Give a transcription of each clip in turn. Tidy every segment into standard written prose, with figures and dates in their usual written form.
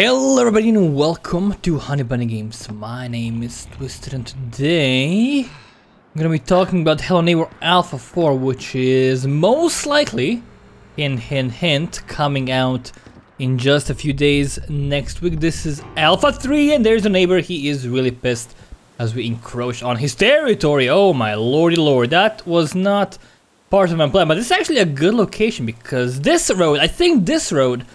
Hello everybody and welcome to Honey Bunny Games. My name is Twisted and today I'm gonna be talking about Hello Neighbor Alpha 4, which is most likely, hint, coming out in just a few days next week. This is Alpha 3 and there's a neighbor. He is really pissed as we encroach on his territory. Oh my lordy lord, that was not part of my plan, but this is actually a good location because this road, I think this road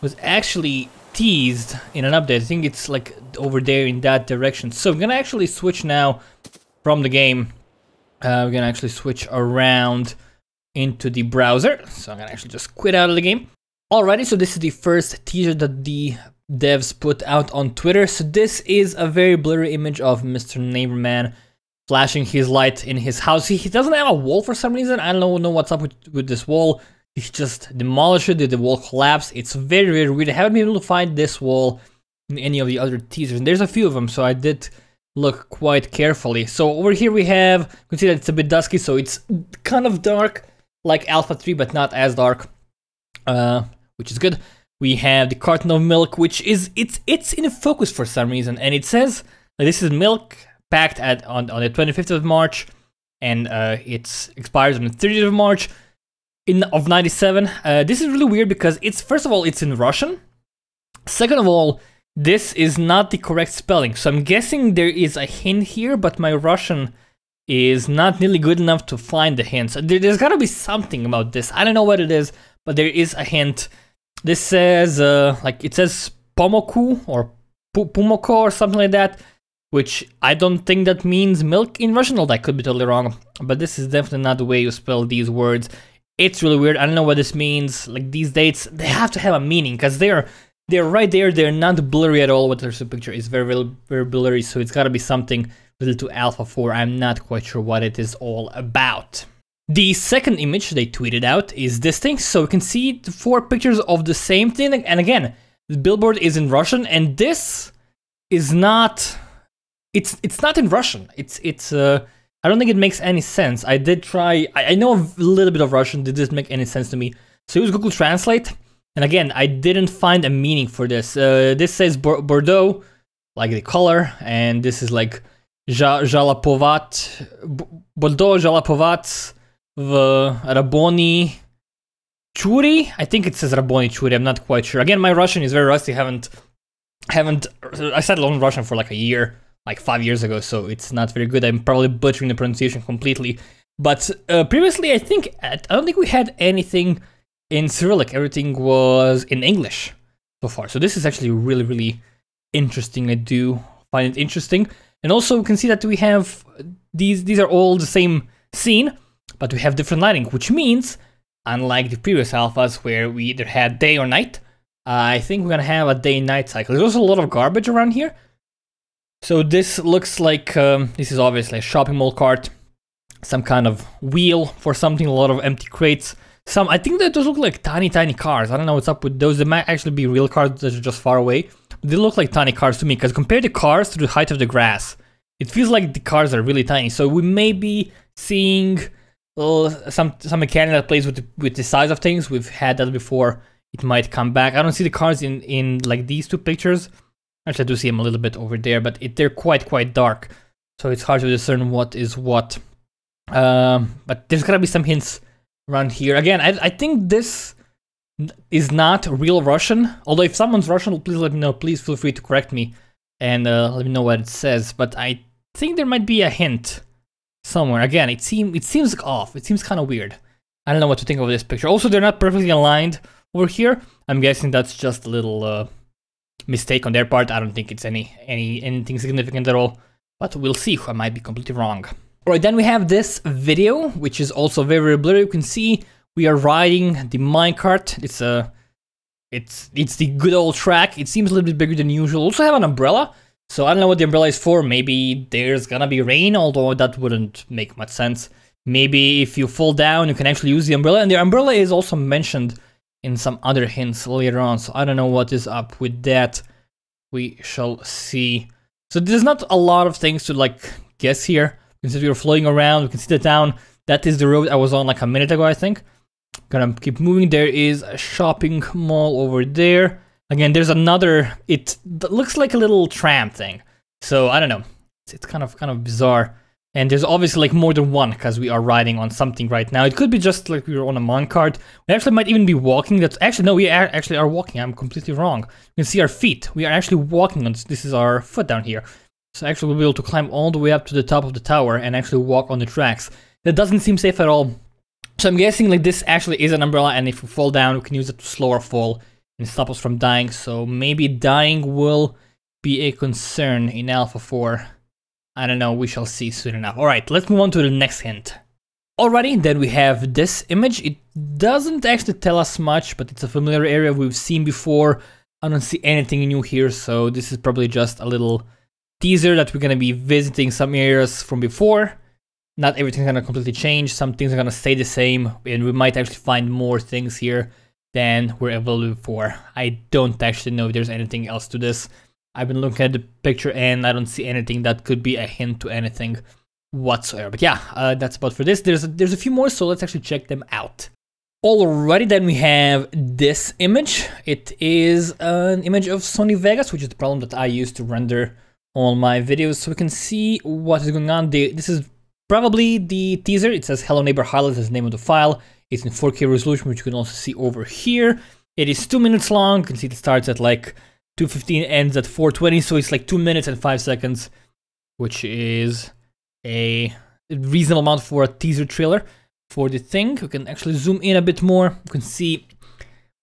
was actually teased in an update. I think it's like over there in that direction. So I'm gonna actually switch now from the game. We're gonna actually switch around into the browser. So I'm gonna actually just quit out of the game. Alrighty, so this is the first teaser that the devs put out on Twitter. So this is a very blurry image of Mr. Neighborman flashing his light in his house. He doesn't have a wall for some reason. I don't know what's up with this wall. He just demolished it, did the wall collapse? It's very, very weird. I haven't been able to find this wall in any of the other teasers, and there's a few of them, so I did look quite carefully. So over here we have, you can see that it's a bit dusky, so it's kind of dark, like Alpha 3, but not as dark, which is good. We have the carton of milk, which is, it's in focus for some reason, and it says, like, this is milk packed on the 25th of March, and it expires on the 30th of March. Of 97. This is really weird because it's, first of all, it's in Russian. Second of all, this is not the correct spelling. So I'm guessing there is a hint here, but my Russian is not nearly good enough to find the hints. There's gotta be something about this. I don't know what it is, but there is a hint. This says, like, it says Pomoku or Pumoko or something like that, which I don't think that means milk in Russian. Although I could be totally wrong, but this is definitely not the way you spell these words. It's really weird. I don't know what this means. Like, these dates, they have to have a meaning because they're right there. They're not blurry at all. What there's a picture is very, very, very blurry. So it's got to be something related to Alpha 4. I'm not quite sure what it is all about. The second image they tweeted out is this thing. So you can see the 4 pictures of the same thing. And again, the billboard is in Russian, and this is not. It's not in Russian. I don't think it makes any sense. I did try, I know a little bit of Russian, it doesn't make any sense to me. So use Google Translate, and again, I didn't find a meaning for this. This says Bordeaux, like the color, and this is like Jalapovat, Bordeaux, Jalapovat, Raboni Churi. I think it says Raboni Churi, I'm not quite sure. Again, my Russian is very rusty, I started learning Russian for like a year. Like 5 years ago, so it's not very good. I'm probably butchering the pronunciation completely. But previously, I don't think we had anything in Cyrillic. Everything was in English so far. So this is actually really, really interesting. I do find it interesting. And also, we can see that we have these are all the same scene, but we have different lighting, which means, unlike the previous alphas where we either had day or night, I think we're gonna have a day-night cycle. There's also a lot of garbage around here. So this looks like, this is obviously a shopping mall cart, some kind of wheel for something, a lot of empty crates. I think that those look like tiny, tiny cars. I don't know what's up with those. They might actually be real cars that are just far away. They look like tiny cars to me, because compared the cars to the height of the grass, it feels like the cars are really tiny. So we may be seeing some mechanic that plays with the size of things. We've had that before. It might come back. I don't see the cars in like these 2 pictures. Actually, I do see them a little bit over there, but they're quite dark, so it's hard to discern what is what. But there's gotta be some hints around here. Again, I think this is not real Russian. Although if someone's Russian, please let me know. Please feel free to correct me and let me know what it says. But I think there might be a hint somewhere. Again, it seems off. It seems kind of weird. I don't know what to think of this picture. Also, they're not perfectly aligned over here. I'm guessing that's just a little mistake on their part. I don't think it's anything significant at all, but we'll see. I might be completely wrong. Alright, then we have this video, which is also very, very blurry. You can see we are riding the minecart. It's the good old track. It seems a little bit bigger than usual. Also have an umbrella, so I don't know what the umbrella is for. Maybe there's gonna be rain, although that wouldn't make much sense. Maybe if you fall down, you can actually use the umbrella, and the umbrella is also mentioned in some other hints later on, so I don't know what is up with that. We shall see. So there's not a lot of things to like guess here. You can see we're floating around, we can see the town. That is the road I was on like a minute ago, I think. Gonna keep moving. There is a shopping mall over there. Again, there's another, it looks like a little tram thing. So I don't know, it's kind of bizarre. And there's obviously like more than one because we are riding on something right now. It could be just like we were on a Minecart. We actually might even be walking. That's actually, no, we actually are walking. I'm completely wrong. You can see our feet. We are actually walking on this is our foot down here. So actually we'll be able to climb all the way up to the top of the tower and actually walk on the tracks. That doesn't seem safe at all. So I'm guessing like this actually is an umbrella, and if we fall down, we can use it to slow our fall and stop us from dying. So maybe dying will be a concern in Alpha 4. I don't know, we shall see soon enough. Alright, let's move on to the next hint. Alrighty, then we have this image. It doesn't actually tell us much, but it's a familiar area we've seen before. I don't see anything new here, so this is probably just a little teaser that we're gonna be visiting some areas from before. Not everything's gonna completely change, some things are gonna stay the same, and we might actually find more things here than were available before. I don't actually know if there's anything else to this. I've been looking at the picture and I don't see anything that could be a hint to anything whatsoever. But yeah, that's about for this. There's a few more, so let's actually check them out. Alrighty, then we have this image. It is an image of Sony Vegas, which is the program that I use to render all my videos, so we can see what is going on. This is probably the teaser. It says Hello Neighbor Highlights as the name of the file. It's in 4K resolution, which you can also see over here. It is 2 minutes long. You can see it starts at like 2:15, ends at 4:20, so it's like 2 minutes and 5 seconds, which is a reasonable amount for a teaser trailer for the thing. We can actually zoom in a bit more. You can see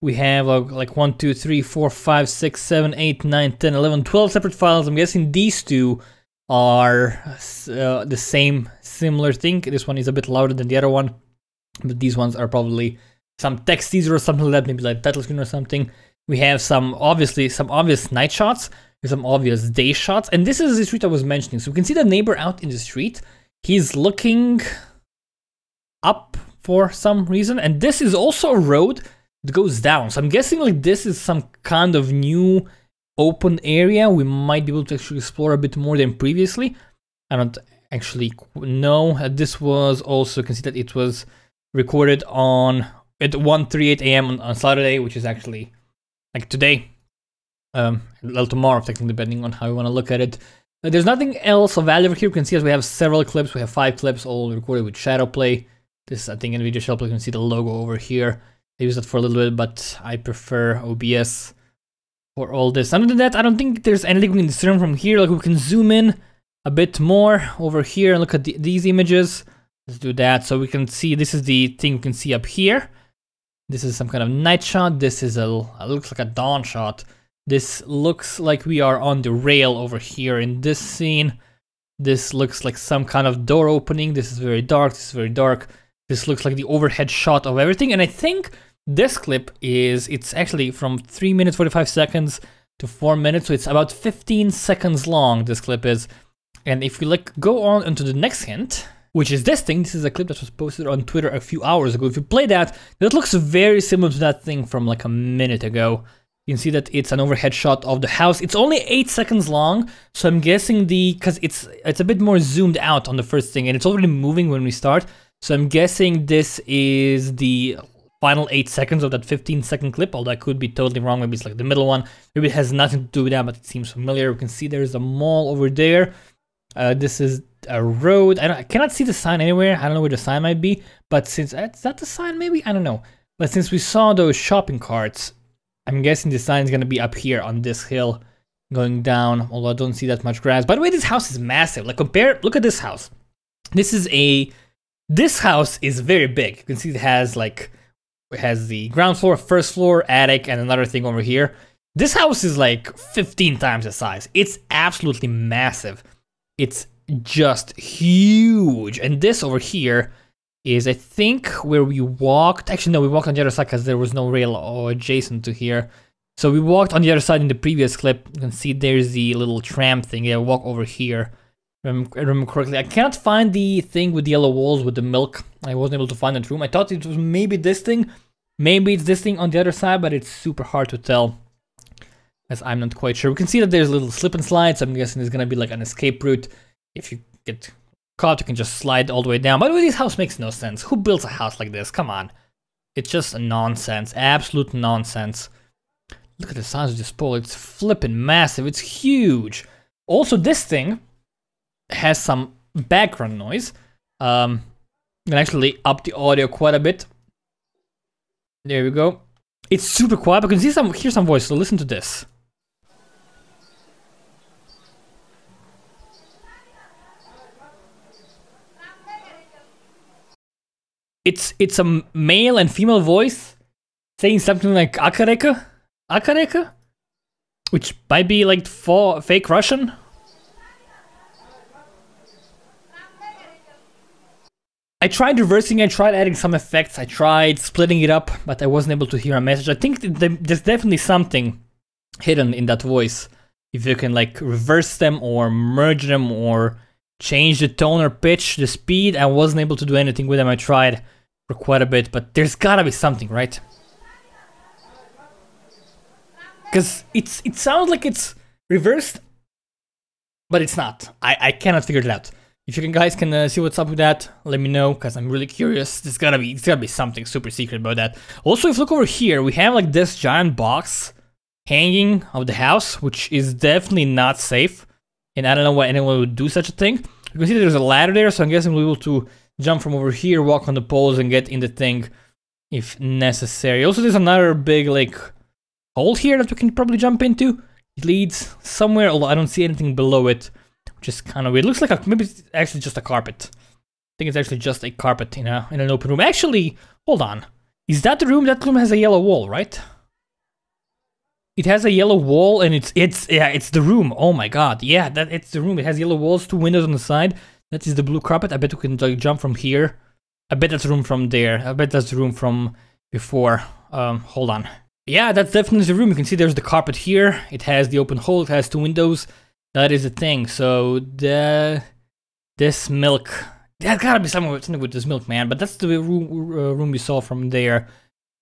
we have like 1, 2, 3, 4, 5, 6, 7, 8, 9, 10, 11, 12 separate files. I'm guessing these two are the same similar thing. This one is a bit louder than the other one, but these ones are probably some text teaser or something like that, maybe like title screen or something. We have some obvious night shots, there's some obvious day shots, and this is the street I was mentioning. So we can see the neighbor out in the street. He's looking up for some reason, and this is also a road that goes down. So I'm guessing like this is some kind of new open area we might be able to actually explore a bit more than previously. I don't actually know. This was also, you can see that it was recorded at 1:38 a.m. on Saturday, which is actually like today, a little tomorrow, technically, depending on how you want to look at it. There's nothing else of value over here. You can see as we have several clips. We have 5 clips, all recorded with shadow play. This, I think, in video shadow play, you can see the logo over here. I use it for a little bit, but I prefer OBS for all this. Other than that, I don't think there's anything we can discern from here. Like, we can zoom in a bit more over here and look at these images. Let's do that. So we can see, this is the thing we can see up here. This is some kind of night shot. This is looks like a dawn shot. This looks like we are on the rail over here in this scene. This looks like some kind of door opening. This is very dark. This is very dark. This looks like the overhead shot of everything. And I think this clip it's actually from 3 minutes 45 seconds to 4 minutes. So it's about 15 seconds long, this clip is. And if we go on into the next hint, which is this thing. This is a clip that was posted on Twitter a few hours ago. If you play that, that looks very similar to that thing from like a minute ago. You can see that it's an overhead shot of the house. It's only 8 seconds long, so I'm guessing because it's a bit more zoomed out on the first thing, and it's already moving when we start. So I'm guessing this is the final 8 seconds of that 15-second clip. Although I could be totally wrong. Maybe it's like the middle one. Maybe it has nothing to do with that, but it seems familiar. You can see there's a mall over there. This is a road. I cannot see the sign anywhere. I don't know where the sign might be, but since is that the sign maybe? I don't know. But since we saw those shopping carts, I'm guessing the sign is gonna be up here on this hill going down, although I don't see that much grass. By the way, this house is massive. Like look at this house. This house is very big. You can see it has the ground floor, first floor, attic, and another thing over here. This house is like 15 times the size. It's absolutely massive. It's just huge. And this over here is, I think, where we walked. Actually, no, we walked on the other side because there was no rail adjacent to here. So we walked on the other side in the previous clip. You can see there's the little tram thing. Yeah, walk over here. If I remember correctly. I can't find the thing with the yellow walls with the milk. I wasn't able to find that room. I thought it was maybe this thing. Maybe it's this thing on the other side, but it's super hard to tell, as I'm not quite sure. We can see that there's a little slip and slide, so I'm guessing there's gonna be like an escape route. If you get caught, you can just slide all the way down. By the way, this house makes no sense. Who builds a house like this? Come on. It's just nonsense. Absolute nonsense. Look at the size of this pole. It's flippin' massive. It's huge. Also, this thing has some background noise. I'm gonna actually up the audio quite a bit. There we go. It's super quiet, but you can hear some voice, so listen to this. It's a male and female voice saying something like Akareka? Akareka? Which might be like fake Russian. I tried reversing, I tried adding some effects, I tried splitting it up, but I wasn't able to hear a message. I think there's definitely something hidden in that voice. If you can like reverse them or merge them or change the tone or pitch, the speed, I wasn't able to do anything with them. I tried for quite a bit, but there's gotta be something, right? Because it sounds like it's reversed, but it's not. I cannot figure it out. If you guys can see what's up with that, let me know, because I'm really curious. It's gotta be something super secret about that. Also, if you look over here, we have like this giant box hanging of the house, which is definitely not safe. And I don't know why anyone would do such a thing. You can see there's a ladder there, so I'm guessing we'll be able to jump from over here, walk on the poles, and get in the thing if necessary. Also, there's another big like hole here that we can probably jump into. It leads somewhere, although I don't see anything below it, which is kind of weird. It looks like maybe it's actually just a carpet. I think it's actually just a carpet in an open room. Actually, hold on. Is that the room? That room has a yellow wall, right? It has a yellow wall, and it's the room. Oh my god, yeah, it's the room. It has yellow walls, 2 windows on the side. That is the blue carpet. I bet we can like jump from here. I bet that's the room from there. I bet that's the room from before. Hold on. Yeah, that's definitely the room. You can see there's the carpet here. It has the open hole. It has 2 windows. That is the thing. So this milk. There's gotta be something with this milk, man. But that's the room we saw from there.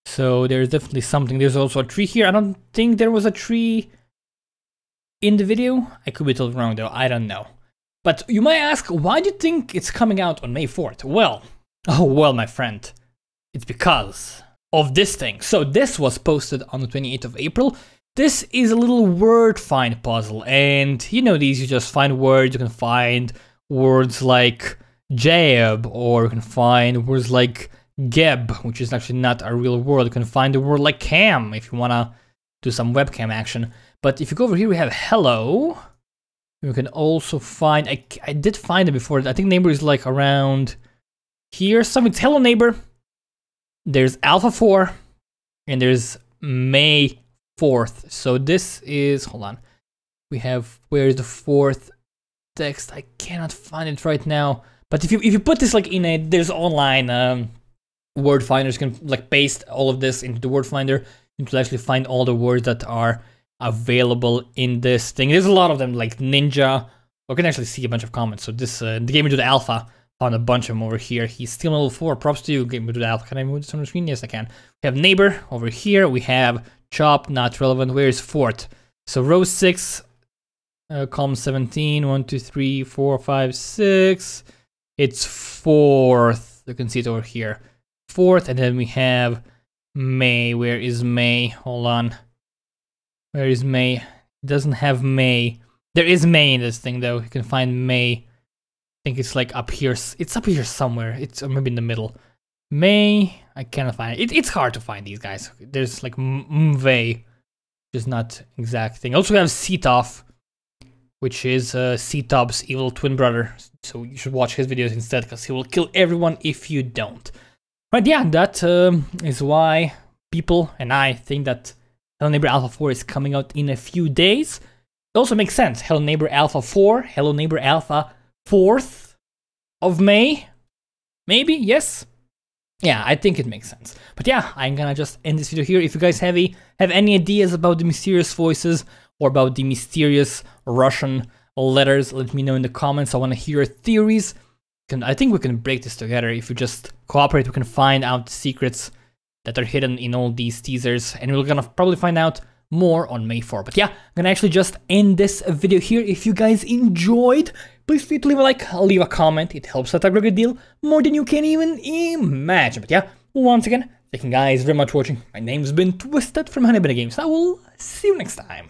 So there's definitely something. There's also a tree here. I don't think there was a tree in the video. I could be totally wrong though. I don't know. But you might ask, why do you think it's coming out on May 4th? Well, my friend, it's because of this thing. So this was posted on the 28th of April. This is a little word find puzzle, and you know these, you just find words. You can find words like jab, or you can find words like geb, which is actually not a real word. You can find a word like cam if you wanna do some webcam action. But if you go over here, we have hello. You can also find, I did find it before. I think neighbor is like around here. Something's hello neighbor. There's Alpha 4 and there's May 4th. So this is, hold on. We have, where's the 4th text? I cannot find it right now. But if you put this like in there's online word finders, you can like paste all of this into the word finder. You can actually find all the words that are available in this thing. There's a lot of them, like ninja. We can actually see a bunch of comments. So this the Gamer to the Alpha found a bunch of them over here. He's still level 4. Props to you, Gamer to the Alpha. Can I move this on the screen? Yes, I can. We have neighbor over here. We have chop, not relevant. Where is fourth? So row 6, column 17. 1, 2, 3, 4, 5, 6. It's 4th. You can see it over here. 4th, and then we have May. Where is May? Hold on. Where is May? It doesn't have May. There is May in this thing though. You can find May. I think it's like up here. It's up here somewhere. It's maybe in the middle. May. I cannot find it. It's hard to find these guys. There's like Mve, which is not exact thing. Also we have Sitov, which is Sitov's evil twin brother. So you should watch his videos instead, because he will kill everyone if you don't. But yeah, that is why people and I think that Hello Neighbor Alpha 4 is coming out in a few days. It also makes sense. Hello Neighbor Alpha 4, Hello Neighbor Alpha 4th of May. Maybe, yes? Yeah, I think it makes sense. But yeah, I'm gonna just end this video here. If you guys have any ideas about the mysterious voices or about the mysterious Russian letters, let me know in the comments. I want to hear your theories. I think we can break this together. If we just cooperate, we can find out the secrets that are hidden in all these teasers, and we're gonna probably find out more on May 4. But yeah, I'm gonna actually just end this video here. If you guys enjoyed, please feel free to leave a like, leave a comment. It helps out a great deal, more than you can even imagine. But yeah, once again, Thank you guys very much for watching. My name's been Twisted from Honey Bunny Games. I will see you next time.